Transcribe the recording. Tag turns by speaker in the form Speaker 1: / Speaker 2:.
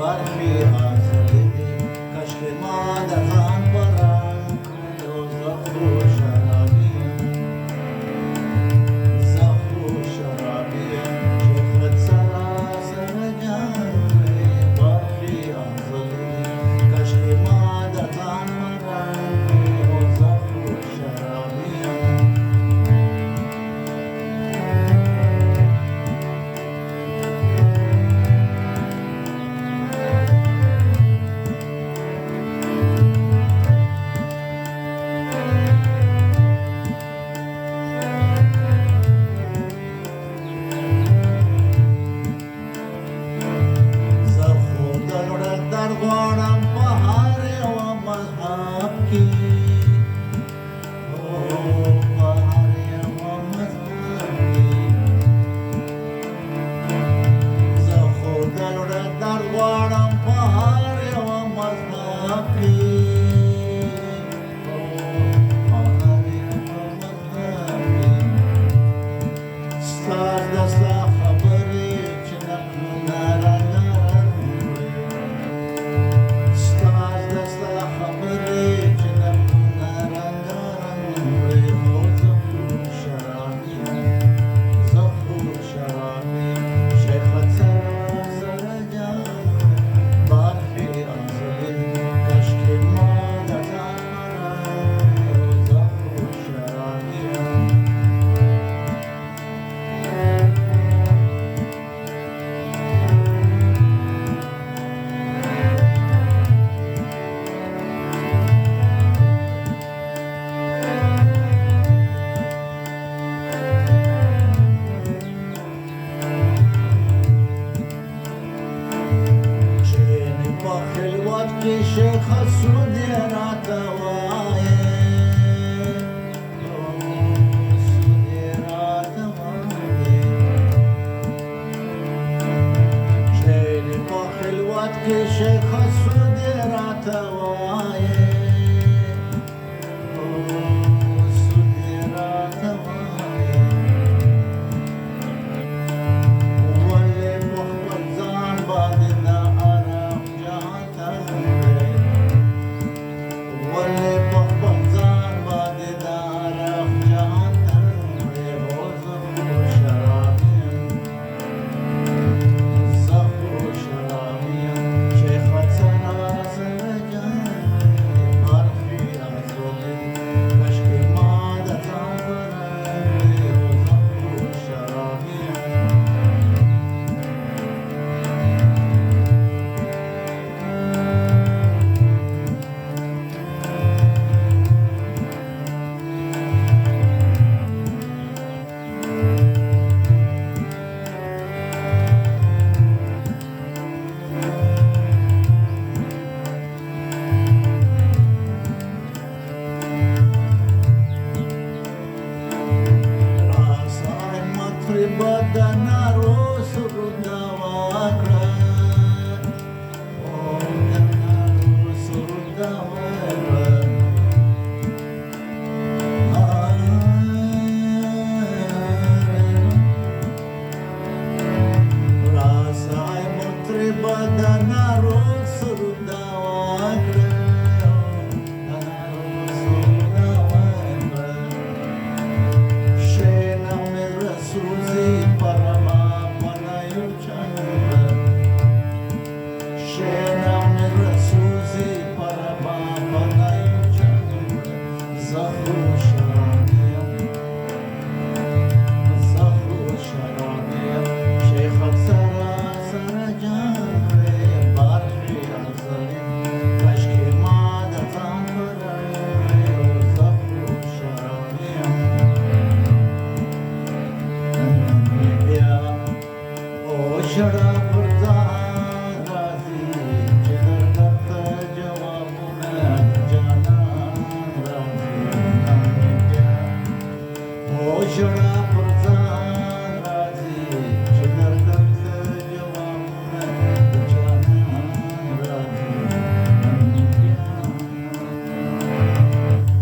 Speaker 1: برخی ازلی کشک مادتان بران زخو شرابی زخو شرابی شیخت سراسر جانوی برخی ازلی کشک مادتان بران زخو شرابی غوانم بهار و مذهب کی بهار و مذهب کی ز خودل را در غوانم بهار و مذهب کی بهار و مذهب کی ستاز دستا خبری چې نکنه که شیخ سودی را توایه سودی را توایه شیخ با خلوت که شیخ سودی را توایه